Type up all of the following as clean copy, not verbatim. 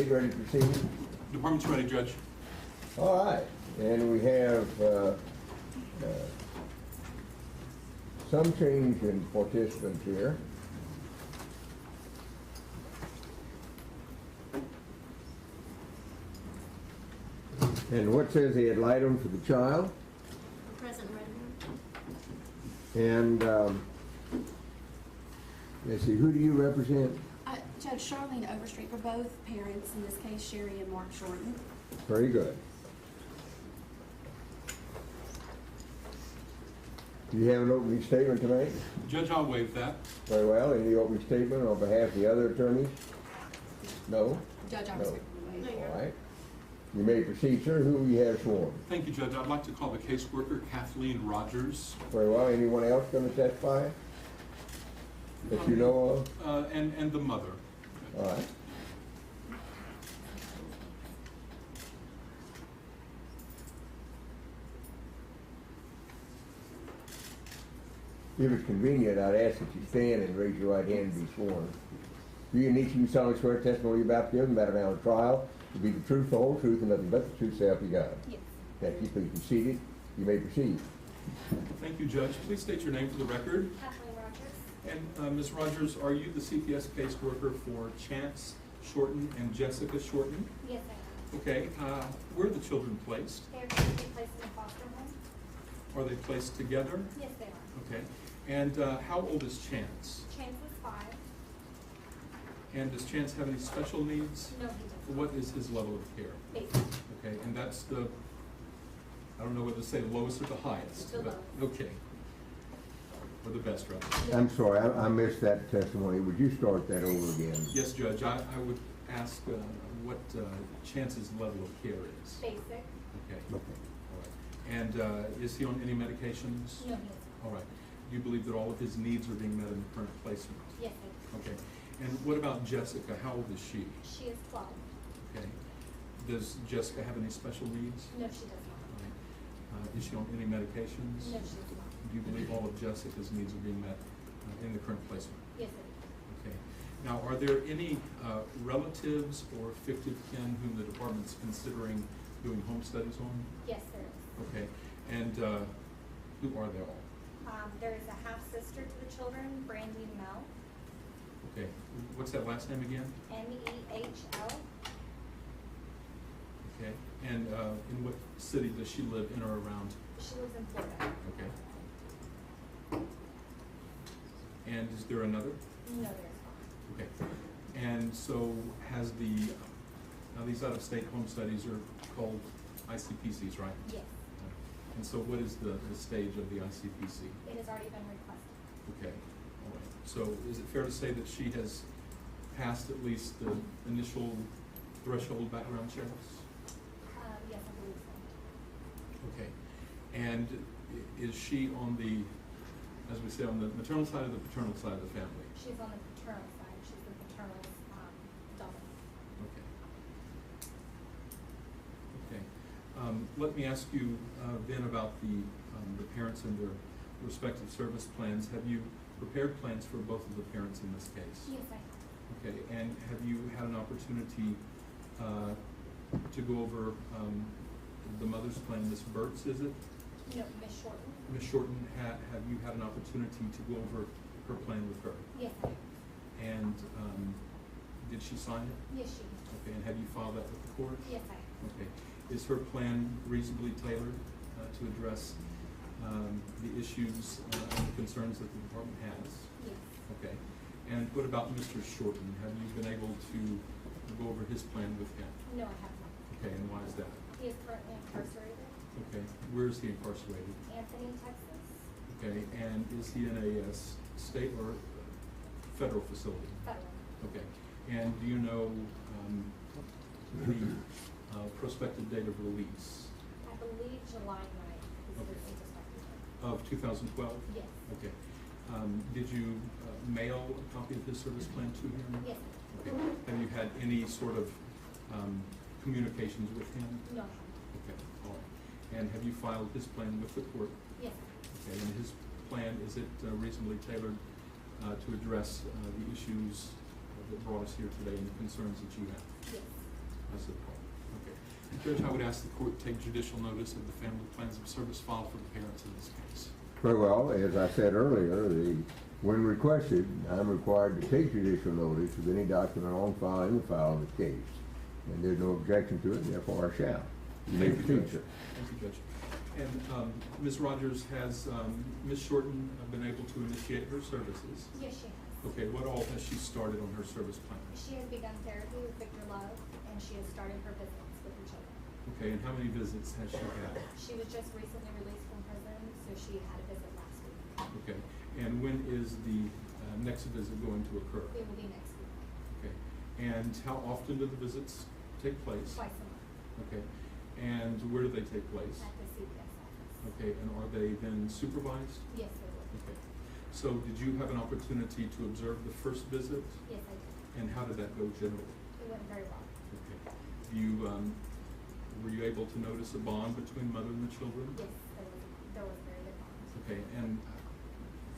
Wade, ready to proceed? Department's ready, Judge. All right, and we have some change in participants here. And what says the ad litem for the child? Present resident. And let's see, who do you represent? Judge Charlene Overstreet for both parents, in this case Sherry and Mark Shorten. Very good. Do you have an opening statement to make? Judge, I'll waive that. Very well. Any opening statement on behalf of the other attorneys? No? Judge, I No. respectfully waive. All right. You may proceed, sir. Who you have sworn? Thank you, Judge. I'd like to call the caseworker, Kathleen Rogers. Very well. Anyone else going to testify that you know of? And the mother. All right. If it's convenient, I'd ask that you stand and raise your right hand and be sworn. Do you need to solemnly swear testimony you're about to give, no matter how the trial, to be the truth, the whole truth, and nothing but the truth, so help you God? Yes. Thank you. Please be seated. You may proceed. Thank you, Judge. Please state your name for the record. Kathleen Rogers. And Ms. Rogers, are you the CPS caseworker for Chance Shorten and Jessica Shorten? Yes, I am. Okay. Where are the children placed? They are going to be placed in a foster home? Are they placed together? Yes, they are. Okay. And how old is Chance? Chance is 5. And does Chance have any special needs? No, he doesn't. What is his level of care? Basic. Okay, and that's the, I don't know whether to say the lowest or the highest. The but- lowest. Okay. Or the best, rather. I'm sorry, I missed that testimony. Would you start that over again? Yes, Judge, I would ask what Chance's level of care is. Basic. Okay. Okay. All right. And is he on any medications? No, he isn't. All right. Do you believe that all of his needs are being met in the current placement? Yes, I do. Okay. And what about Jessica? How old is she? She is 12. Okay. Does Jessica have any special needs? No, she does not. All right. Is she on any medications? No, she does not. Do you believe all of Jessica's needs are being met in the current placement? Yes, I do. Okay. Now, are there any relatives or fictive kin whom the department's considering doing home studies on? Yes, there is. Okay. And who are they all? There is a half-sister to the children, Brandy Mel, Okay. What's that last name again? M-E-H-L. Okay. And in what city does she live in or around? She lives in Florida. Okay. And is there another? No, there is not. Okay. And so has the, now these out-of-state home studies are called ICPCs, right? Yes. And so what is the stage of the ICPC? It has already been requested. Okay, all right. So is it fair to say that she has passed at least the initial threshold background checks? Yes, I believe so. Okay. And is she on the, as we say, on the maternal side or the paternal side of the family? She's on the paternal side. She's the paternal daughter. Okay. Okay. Let me ask you then about the parents and their respective service plans. Have you prepared plans for both of the parents in this case? Yes, I have. Okay. And have you had an opportunity to go over the mother's plan, Ms. Burt's, is it? No, Miss Shorten. Ms. Shorten, have you had an opportunity to go over her plan with her? Yes, I have. And did she sign it? Yes, she is. Okay, and have you filed that with the court? Yes, I have. Okay. Is her plan reasonably tailored to address the issues and the concerns that the department has? Yes. Okay. And what about Mr. Shorten? Have you been able to go over his plan with him? No, I have not. Okay, and why is that? He is currently incarcerated. Okay. Where is he incarcerated? Anthony, Texas. Okay, and is he in a state or federal facility? Federal. Okay. And do you know the prospective date of release I believe July 9th is Okay. his prospective date. of 2012? Yes. Okay. Did you mail a copy of his service plan to him? Yes. Okay. Have you had any sort of communications with him? No. Okay, all right. And have you filed his plan with the court? Yes. Okay, and his plan, is it reasonably tailored to address the issues that brought us here today and the concerns that you have? Yes. As a part. Okay. Judge, I would ask the court to take judicial notice of the family plans of service filed for the parents in this case. Very well, as I said earlier, when requested, I'm required to take judicial notice of any document on file in the file of the case. And there's no objection to it, therefore I shall. You may proceed, sir. Thank you, Judge. And Ms. Rogers, has Ms. Shorten been able to initiate her services? Yes, she has. Okay, what all has she started on her service plan? She has begun therapy with Victor Love, and she has started her visits with her children. Okay, and how many visits has she had? She was just recently released from prison, so she had a visit last week. Okay, and when is the next visit going to occur? It will be next week, Okay, and how often do the visits take place? twice a month, Okay, and where do they take place? at the CPS office. Okay, and are they then supervised? Yes, they will. Okay, so did you have an opportunity to observe the first visit? Yes, I did. And how did that go generally? It went very well. Okay, were you able to notice a bond between mother and the children? Yes, there was very good bond. Okay, and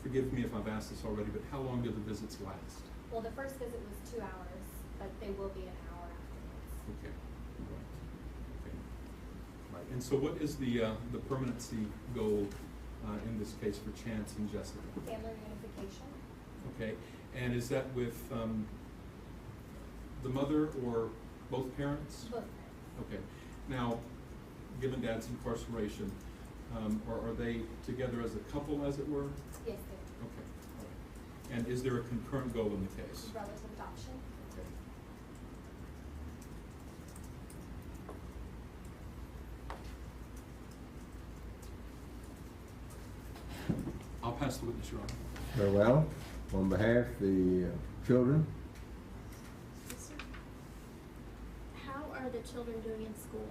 forgive me if I've asked this already, but how long do the visits last? Well, the first visit was 2 hours, but they will be an hour afterwards. Okay, right, okay. Right, and so what is the permanency goal in this case for Chance and Jessica? Family reunification. Okay, and is that with the mother or both parents? Both parents. Okay, now, given Dad's incarceration, are they together as a couple, as it were? Yes, they do. Okay, all right. And is there a concurrent goal in the case? Relative adoption. Okay. I'll pass the witness, Your Honor. Very well, on behalf of the children, Yes, sir. How are the children doing in school?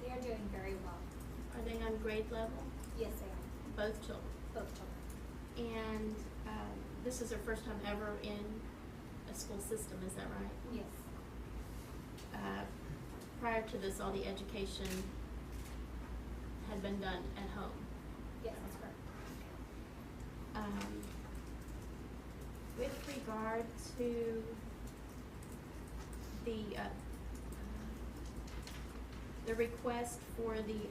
They are doing very well. Are they on grade level? Yes, they are. Both children. Both children. And this is their first time ever in a school system, is that right? Yes. Prior to this, all the education had been done at home. Yes, that's correct. With regard to the request for the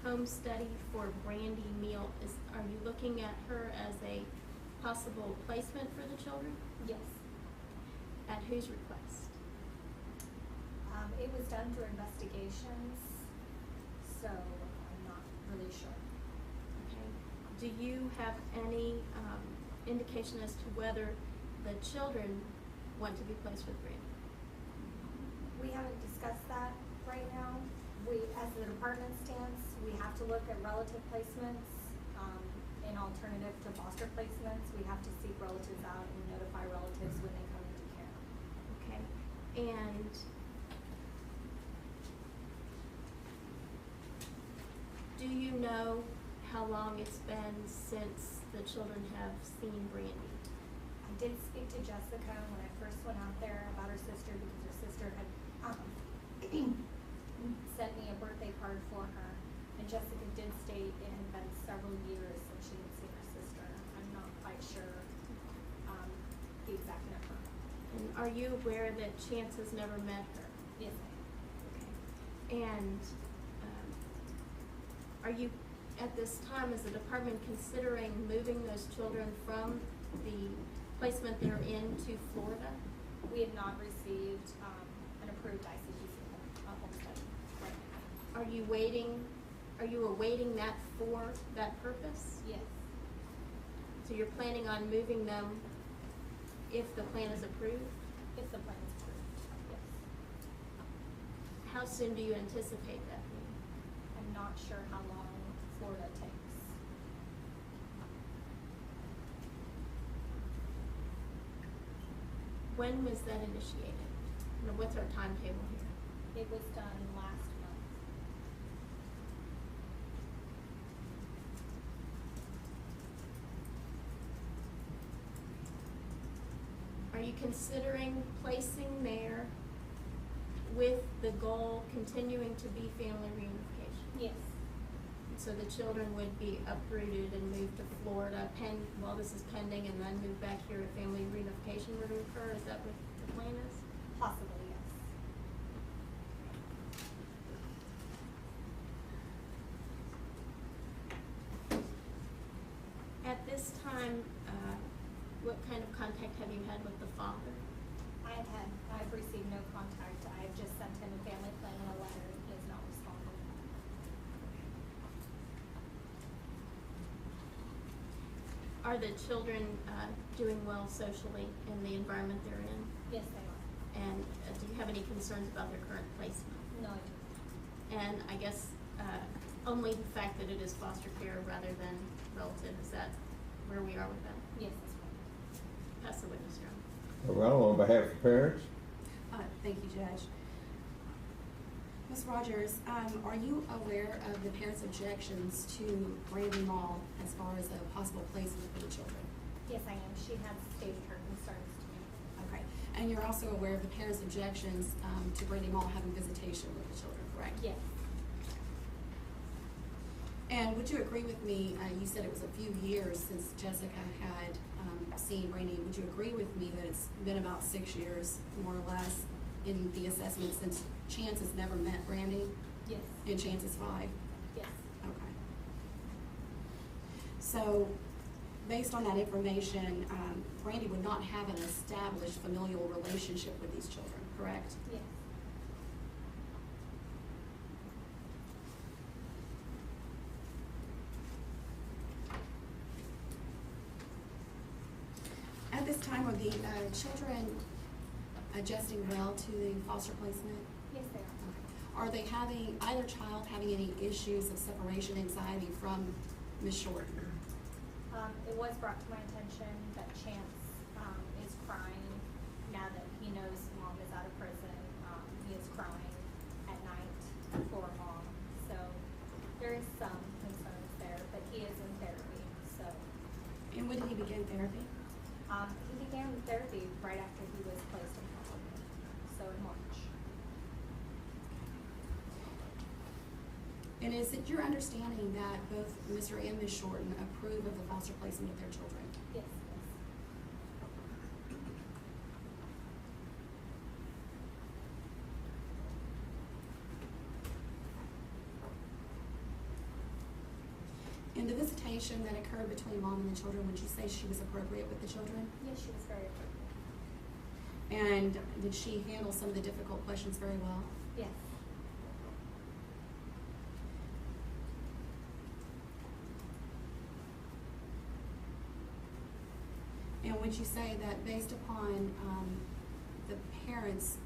home study for Brandy Meal, are you looking at her as a possible placement for the children? Yes. At whose request? It was done through investigations, so I'm not really sure. Okay. Do you have any indication as to whether the children want to be placed with Brandy? We haven't discussed that right now. As the department stands, we have to look at relative placements. In alternative to foster placements, we have to seek relatives out and notify relatives when they come into care. Okay. And do you know how long it's been since the children have seen Brandy? I did speak to Jessica when I first went out there about her sister, because her sister had sent me a birthday card for her. And Jessica did state it had been several years since she had seen her sister. I'm not quite sure the exact number. And are you aware that Chance has never met her? Yes, I am. Okay. And are you, at this time, is the department considering moving those children from the placement they're in to Florida? We have not received an approved ICPC home study right now. Are you awaiting that for that purpose? Yes. So you're planning on moving them if the plan is approved? If the plan is approved, yes. How soon do you anticipate that being? I'm not sure how long Florida takes. When was that initiated? And what's our timetable here? It was done last month. Are you considering placing there with the goal continuing to be family reunification? Yes. So the children would be uprooted and moved to Florida, while this is pending, and then move back here if family reunification were to occur? Is that what the plan is? Possibly, yes. kind of contact have you had with the father? I've received no contact. I've just sent him a family plan and a letter, and he has not responded. Are the children doing well socially in the environment they're in? Yes, they are. And do you have any concerns about their current placement? No, I do. And I guess only the fact that it is foster care rather than relative, is that where we are with that? Yes, that's right. Pass the witness, Your Honor. Well, on behalf of the parents, Thank you, Judge. Ms. Rogers, are you aware of the parents' objections to Brandy Mall as far as a possible placement for the children? Yes, I am. She has stated her concerns to me. Okay. And you're also aware of the parents' objections to Brandy Mall having visitation with the children, correct? Yes. And would you agree with me, you said it was a few years since Jessica had seen Brandy. Would you agree with me that it's been about 6 years, more or less, in the assessment since Chance has never met Brandy? Yes. And Chance is 5? Yes. Okay. So, based on that information, Brandy would not have an established familial relationship with these children, correct? Yes. At this time, are the children adjusting well to the foster placement? Yes, they are. Are they having, either child having any issues of separation anxiety from Ms. Shorten? It was brought to my attention that Chance is crying now that he knows Mom is out of prison. He is crying at night for Mom. So there is some concerns there, but he is in therapy. So And when did he begin therapy? he began therapy right after he was placed in foster care, so in March. And is it your understanding that both Mr. and Ms. Shorten approve of the foster placement of their children? Yes, yes. In the visitation that occurred between Mom and the children, would you say she was appropriate with the children? Yes, she was very appropriate. And did she handle some of the difficult questions very well? Yes. And would you say that based upon the parents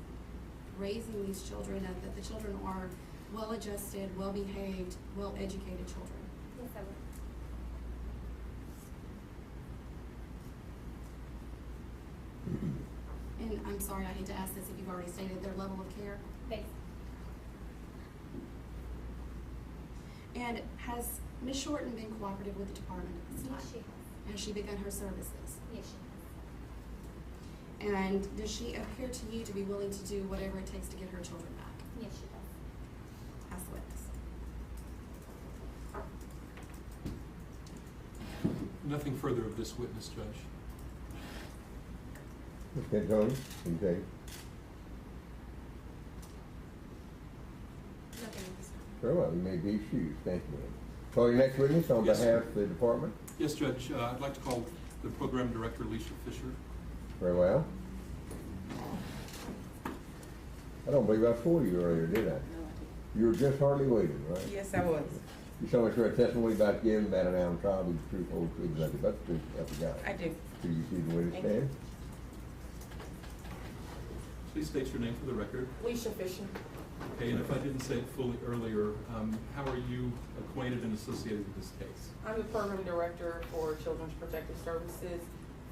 raising these children, that the children are well-adjusted, well-behaved, well-educated children? Yes, I would. And I'm sorry, I hate to ask this if you've already stated their level of care. Thanks. And has Ms. Shorten been cooperative with the department at this time? Yes, she has. Has she begun her services? Yes, she has. And does she appear to you to be willing to do whatever it takes to get her children back? Yes, she does. Ask the witness. Nothing further of this witness, Judge. Ms. Cantoni, anything? Nothing at this time. Very well, you may be excused. Thank you. Call your next witness on Yes, behalf sir. of the department. Yes, Judge, I'd like to call the Program Director, Alicia Fisher. Very well. I don't believe I told you earlier, did I? No, You were just hardly waiting, right? yes, I was. You saw us for a testimony about giving about an hour and trial, be the truth, whole truth, nothing but the truth, I forgot. I do. Do you see the witness Thank you. stand? Please state your name for the record. Alicia Fisher. Okay, and if I didn't say it fully earlier, how are you acquainted and associated with this case? I'm the program director for Children's Protective Services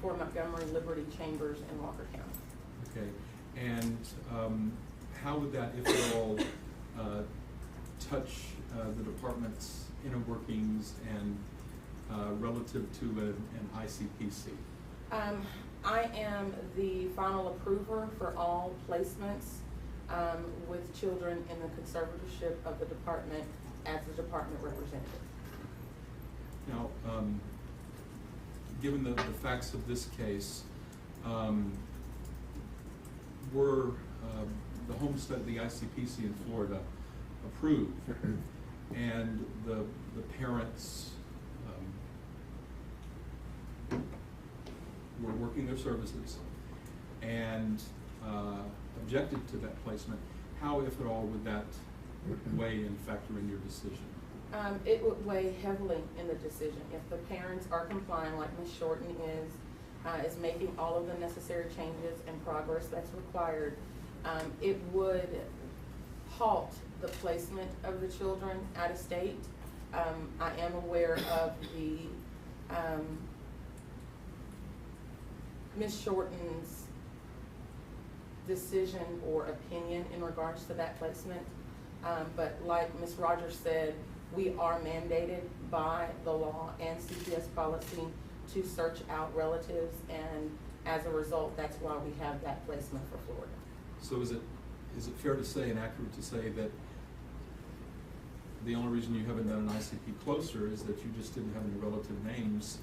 for Montgomery, Liberty, Chambers, and Walker County. Okay, and how would that, if at all, touch the department's inner workings and relative to an ICPC? I am the final approver for all placements with children in the conservatorship of the department as the department representative. Now, given the facts of this case, were the home study, the ICPC in Florida approved, and the parents were working their services and objected to that placement, how, if at all, would that weigh and factor in your decision? It would weigh heavily in the decision. If the parents are complying, like Ms. Shorten is making all of the necessary changes and progress that's required, it would halt the placement of the children out of state. I am aware of the Ms. Shorten's decision or opinion in regards to that placement. But like Ms. Rogers said, we are mandated by the law and CPS policy to search out relatives, and as a result, that's why we have that placement for Florida. So is it fair to say and accurate to say that the only reason you haven't done an ICP closer is that you just didn't have any relative names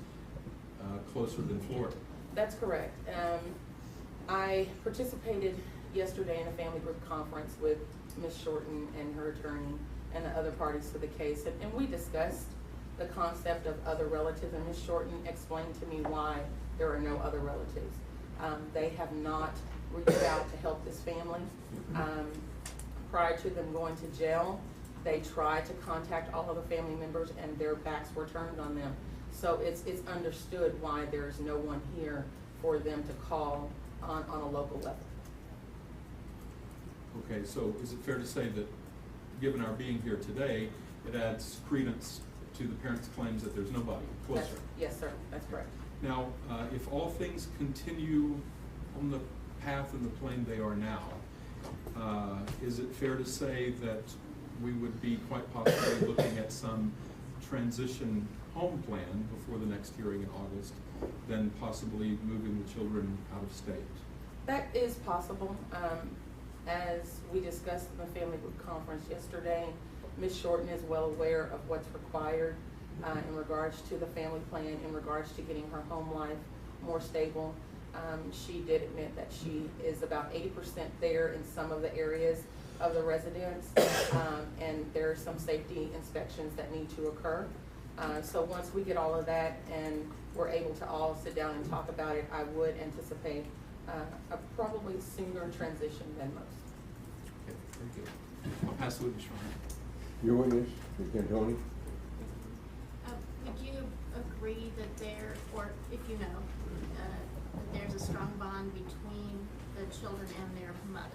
closer than Florida? That's correct. I participated yesterday in a family group conference with Ms. Shorten and her attorney and the other parties to the case, and we discussed the concept of other relatives, and Ms. Shorten explained to me why there are no other relatives. They have not reached out to help this family. Prior to them going to jail, they tried to contact all of the family members and their backs were turned on them. So it's understood why there's no one here for them to call on a local level. Okay, so is it fair to say that, given our being here today, it adds credence to the parents' claims that there's nobody closer? Yes, sir, that's correct. Now, if all things continue on the path and the plane they are now, is it fair to say that we would be quite possibly looking at some transition home plan before the next hearing in August, then possibly moving the children out of state? That is possible. As we discussed in the family group conference yesterday, Ms. Shorten is well aware of what's required in regards to the family plan, in regards to getting her home life more stable. She did admit that she is about 80% there in some of the areas of the residence, and there are some safety inspections that need to occur. So once we get all of that and we're able to all sit down and talk about it, I would anticipate a probably sooner transition than most. Okay, very good. I'll pass the witness, Your Honor. Your witness, Ms. Cantoni? Would you agree that there, or if you know, that there's a strong bond between the children and their mother?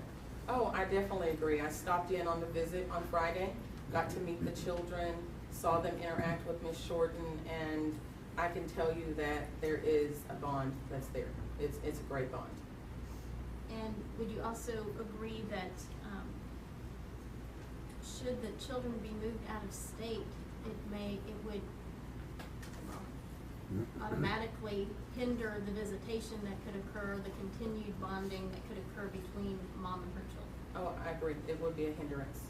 Oh, I definitely agree. I stopped in on the visit on Friday, got to meet the children, saw them interact with Ms. Shorten, and I can tell you that there is a bond that's there. It's a great bond. And would you also agree that should the children be moved out of state, it would automatically hinder the visitation that could occur, the continued bonding that could occur between mom and her children? Oh, I agree. It would be a hindrance.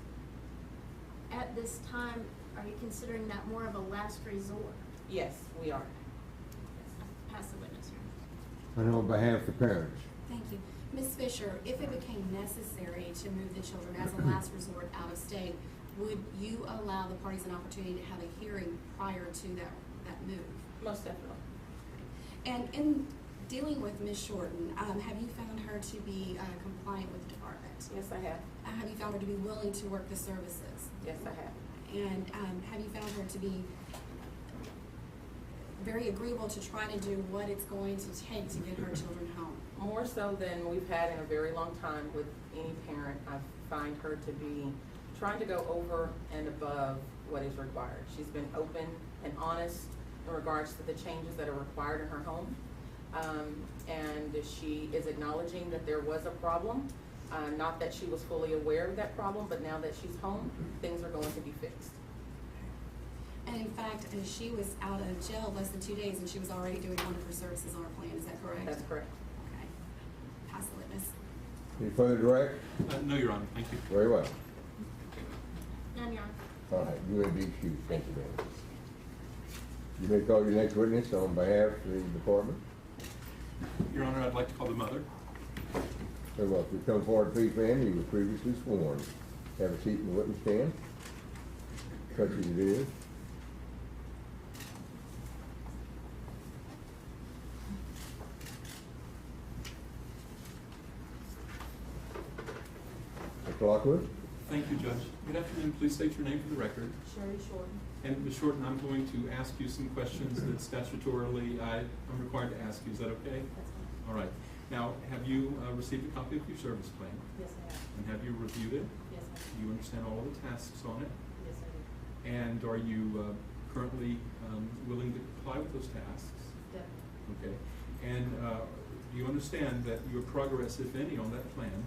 At this time, are you considering that more of a last resort? Yes, we are. Pass the witness here. And on behalf of the parents? Thank you. Ms. Fisher, if it became necessary to move the children as a last resort out of state, would you allow the parties an opportunity to have a hearing prior to that move? Most definitely. And in dealing with Ms. Shorten, have you found her to be compliant with the department? Yes, I have. Have you found her to be willing to work the services? Yes, I have. And have you found her to be very agreeable to try to do what it's going to take to get her children home? More so than we've had in a very long time with any parent. I find her to be trying to go over and above what is required. She's been open and honest in regards to the changes that are required in her home. And she is acknowledging that there was a problem. Not that she was fully aware of that problem, but now that she's home, things are going to be fixed. And in fact, she was out of jail less than 2 days and she was already doing one of her services on her plan, is that correct? That's correct. Okay. Pass the witness. Any further direct? No, Your Honor, thank you. Very well. None, Your Honor. All right, you may be excused. Thank you, ma'am. You may call your next witness on behalf of the department. Your Honor, I'd like to call the mother. Very well. If you come forward, please, ma'am, you were previously sworn. Have a seat in the witness stand. Such as it is. Lockwood? Thank you, Judge. Good afternoon. Please state your name for the record. Sherry Shorten. And Ms. Shorten, I'm going to ask you some questions that statutorily I'm required to ask you. Is that okay? That's fine. All right. Now, have you received a copy of your service plan? Yes, I have. And have you reviewed it? Yes, I have. Do you understand all of the tasks on it? Yes, I do. And are you currently willing to comply with those tasks? Definitely. Okay. And do you understand that your progress, if any, on that plan,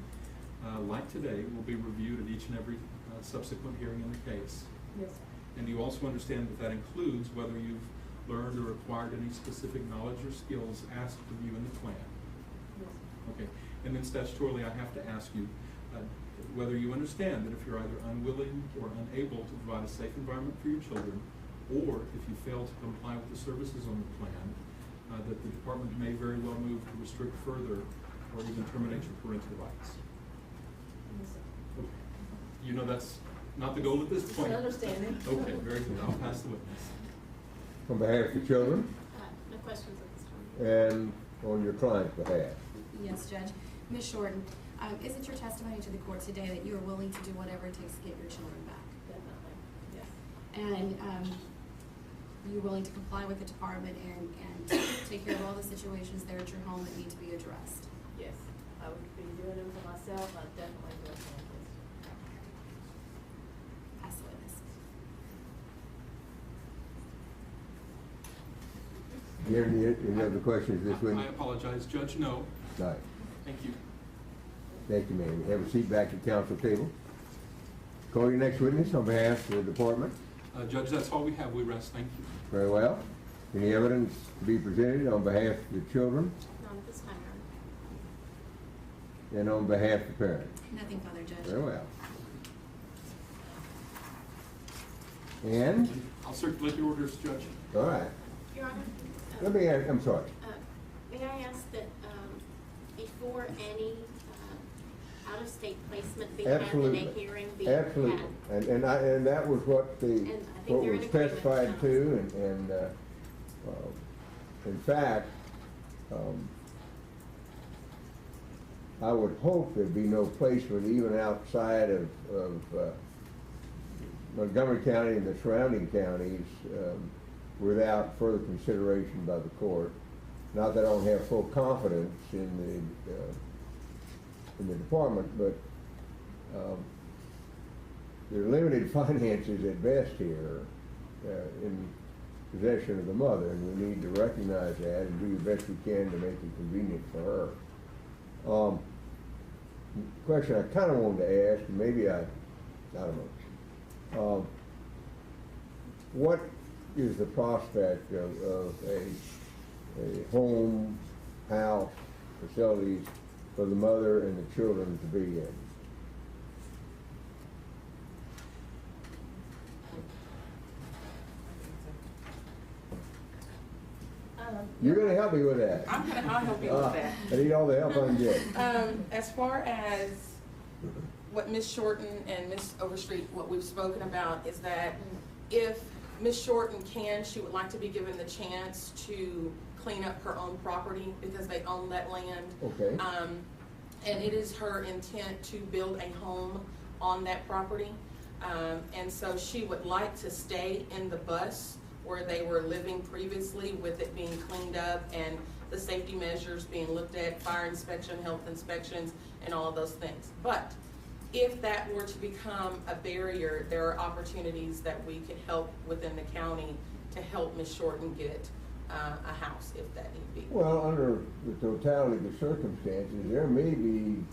like today, will be reviewed at each and every subsequent hearing in the case? Yes, sir. And do you also understand that that includes whether you've learned or acquired any specific knowledge or skills asked of you in the plan? Yes, sir. Okay. And then statutorily, I have to ask you whether you understand that if you're either unwilling or unable to provide a safe environment for your children, or if you fail to comply with the services on the plan, that the department may very well move to restrict further or even terminate your parental rights. Yes, sir. Okay. You know that's not the goal at this point. Understanding. Okay, very good. I'll pass the witness. On behalf of the children No questions at this time. and on your client's behalf? Yes, Judge. Ms. Shorten, is it your testimony to the court today that you are willing to do whatever it takes to get your children back? Definitely. Yes. And you're willing to comply with the department and take care of all the situations there at your home that need to be addressed? Yes. I would be doing them for myself. I definitely do it for my kids. Pass the witness. Do you have any other questions this I witness? apologize, Judge. No. Right. Thank you. Thank you, ma'am. Have a seat back at the council table. Call your next witness on behalf of the department. Judge, that's all we have. We rest. Thank you. Very well. Any evidence to be presented on behalf of the children Not at this time, Your Honor. and on behalf of the parents? Nothing further, Judge. Very well. And, I'll circulate your orders, Judge. all right. Your Honor? Let me ask, I'm sorry. May I ask that before any out-of-state placement be had in a Absolutely. hearing be had? Absolutely. And that was what I think what they're was in agreement. testified to, and in fact, I would hope there'd be no placement even outside of Montgomery County and the surrounding counties without further consideration by the court. Not that I don't have full confidence in the department, but there are limited finances at best here in possession of the mother, and we need to recognize that and do the best we can to make it convenient for her. Question I kind of wanted to ask, and maybe I don't know. What is the prospect of a home, house, facilities for the mother and the children to be in? You're gonna help me with that. I'll help you with that. I need all the help I can get. As far as what Ms. Shorten and Ms. Overstreet, what we've spoken about is that if Ms. Shorten can, she would like to be given the chance to clean up her own property because they own that land. Okay. And it is her intent to build a home on that property. And so she would like to stay in the bus where they were living previously, with it being cleaned up and the safety measures being looked at, fire inspection, health inspections, and all of those things. But if that were to become a barrier, there are opportunities that we could help within the county to help Ms. Shorten get a house if that need be. Well, under the totality of the circumstances, there may be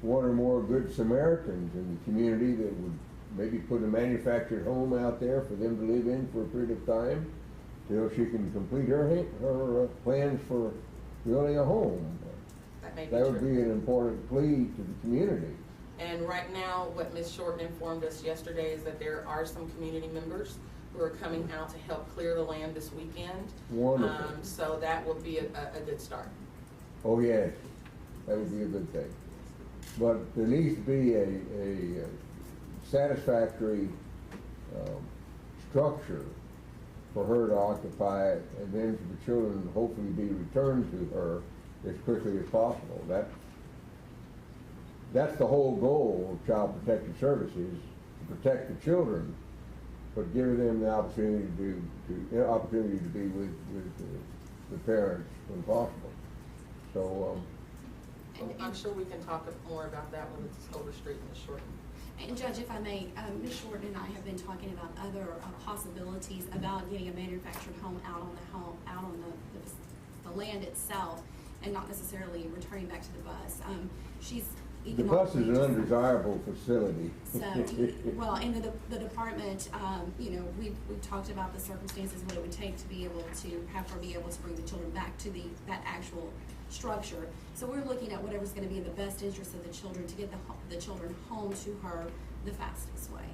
one or more good Samaritans in the community that would maybe put a manufactured home out there for them to live in for a period of time till she can complete her plans for building a home. That may be That would true. be an important plea to the community. And right now, what Ms. Shorten informed us yesterday is that there are some community members who are coming out to help clear the land this weekend. Wonderful. So that will be a good start. Oh, yes, that would be a good thing. But there needs to be a satisfactory structure for her to occupy it, and then for the children to hopefully be returned to her as quickly as possible. that's the whole goal of Child Protective Services, to protect the children, but give them the opportunity to be with the parents when possible. So, I'm sure we can talk more about that when it's overstreet and Ms. Shorten. And Judge, if I may, Ms. Shorten and I have been talking about other possibilities about getting a manufactured home out on the land itself, and not necessarily returning back to the bus. the bus is an undesirable facility. So, well, and the department, you know, we've talked about the circumstances, what it would take to be able to have her be able to bring the children back to that actual structure. So we're looking at whatever's going to be in the best interest of the children to get the children home to her the fastest way.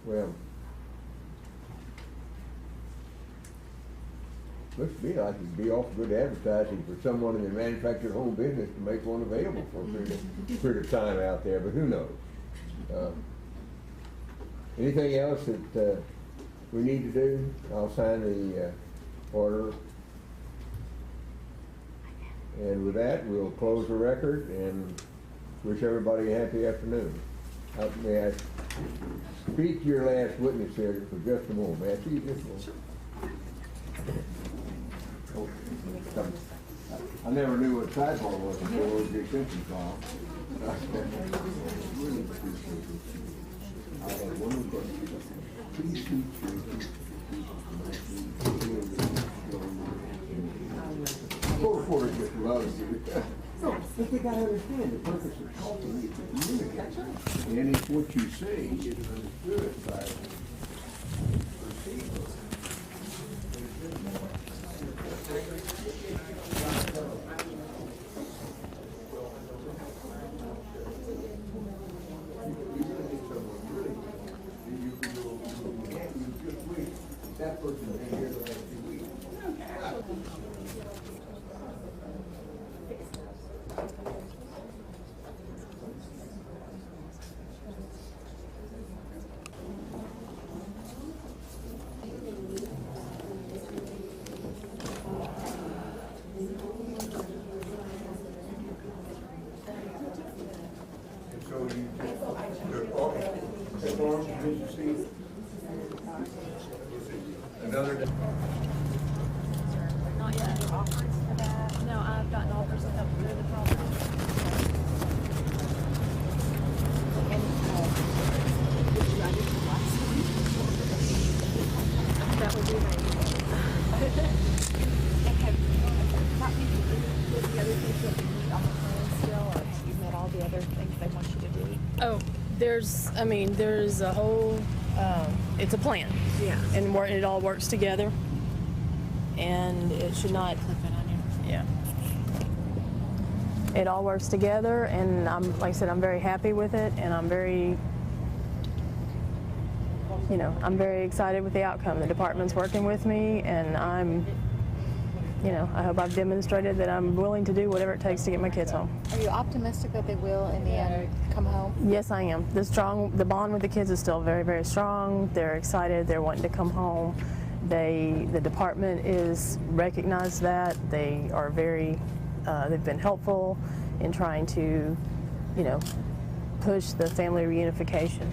Well, looks to me like it'd be awful good advertising for someone in the manufactured home business to make one available for a period of time out there, but who knows? Anything else that we need to do? I'll sign the order. And with that, we'll close the record and wish everybody a happy afternoon. May I speak to your last witness here for just a moment? May I see you just a moment? I never knew what sidebar was until it was the extension file. I had one question. Please before it gets loud. No, but they gotta understand the purpose of talking is to communicate. And if what you say is understood by people. That person has been here the last 2 weeks. Another. Not yet. No, I've gotten offers to help through the property. That would be right. The other things that you need on the plan still, or have you met all the other things they want you to do? Oh, there's a whole, it's a plan. Yeah. And it all works together. And it should not, yeah. It all works together, and like I said, I'm very happy with it, and I'm very excited with the outcome. The department's working with me, and I hope I've demonstrated that I'm willing to do whatever it takes to get my kids home. Are you optimistic that they will, in the end, come home? Yes, I am. The bond with the kids is still very, very strong. They're excited. They're wanting to come home. The department is recognized that. They are they've been helpful in trying to, push the family reunification.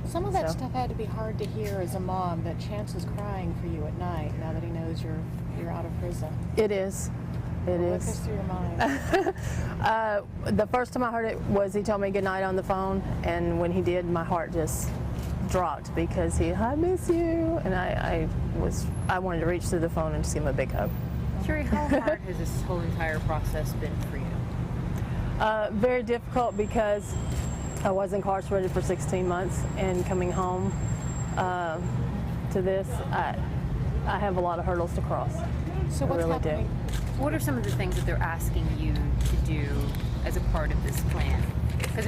Some of that stuff had to be hard to hear as a mom, that Chance was crying for you at night now that he knows you're out of prison. It is. It What is. goes through your mind? The first time I heard it was he told me goodnight on the phone, and when he did, my heart just dropped because I miss you, and I wanted to reach through the phone and just give him a big hug. Sherry, how hard has this whole entire process been for you? Very difficult because I was incarcerated for 16 months, and coming home to this, I have a lot of hurdles to cross. So what's really happening? What are some of the things that they're asking you to do as a part of this plan? Because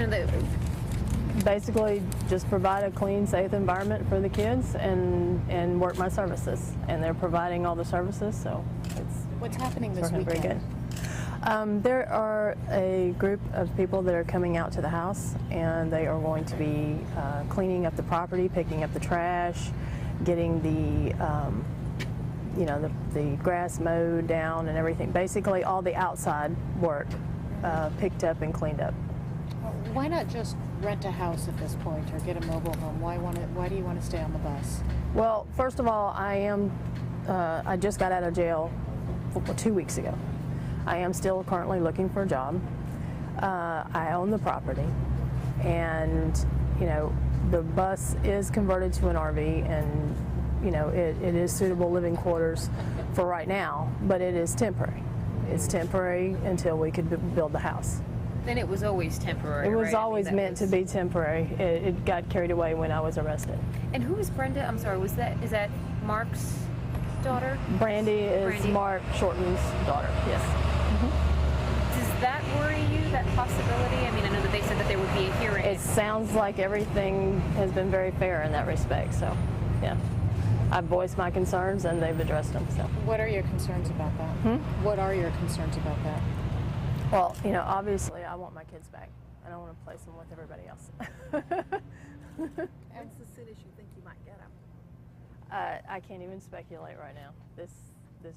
Basically, just provide a clean, safe environment for the kids and work my services. And they're providing all the services, so What's happening this working very weekend? good. There are a group of people that are coming out to the house, and they are going to be cleaning up the property, picking up the trash, getting the grass mowed down and everything. Basically, all the outside work picked up and cleaned up. Why not just rent a house at this point or get a mobile home? Why do you want to stay on the bus? Well, first of all, I just got out of jail 2 weeks ago. I am still currently looking for a job. I own the property, and the bus is converted to an RV, and it is suitable living quarters for right now, but it is temporary. It's temporary until we could build the house. Then it was always temporary, It was right? I mean, always that meant to be temporary. It got carried away when I was arrested. And who is Brenda? I'm sorry, is that Mark's daughter? Brandy is Brandy. Mark Shorten's daughter, yes. Does that worry you, that possibility? I mean, I know that they said that there would be a hearing. It sounds like everything has been very fair in that respect, so, yeah. I've voiced my concerns and they've addressed them, so. What are your concerns about that? What are your concerns about that? Well, obviously I want my kids back. I don't want to place them with everybody else. What's the soonest you think you might get them? I can't even speculate right now. This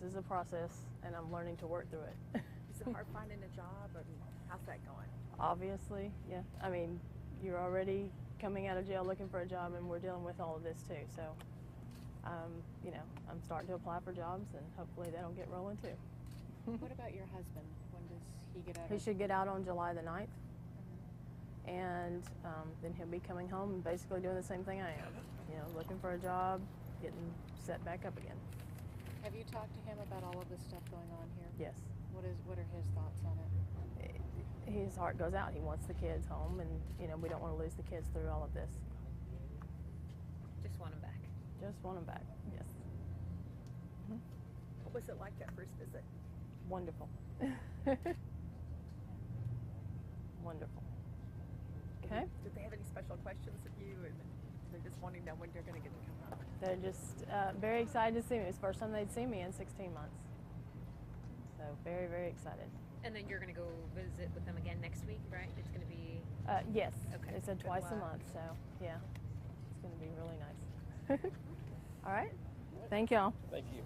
is a process, and I'm learning to work through it. Is it hard finding a job, or how's that going? Obviously, yeah. I mean, you're already coming out of jail looking for a job, and we're dealing with all of this too. So, I'm starting to apply for jobs, and hopefully that'll get rolling too. What about your husband? When does he get out? He should get out on July the 9th, and then he'll be coming home and basically doing the same thing I am. Looking for a job, getting set back up again. Have you talked to him about all of this stuff going on here? Yes. What are his thoughts on it? His heart goes out. He wants the kids home, and we don't want to lose the kids through all of this. Just want him back. Just want them back, yes. What was it like that first visit? Wonderful. Wonderful. Okay. Did they have any special questions of you, and they're just wanting to know when you're going to get to come home? They're just very excited to see me. It's the first time they'd seen me in 16 months. So very, very excited. And then you're going to go visit with them again next week, right? It's going to be... Yes, Okay. they said twice a month, so yeah, it's going to be really nice. All right, thank y'all. Thank you.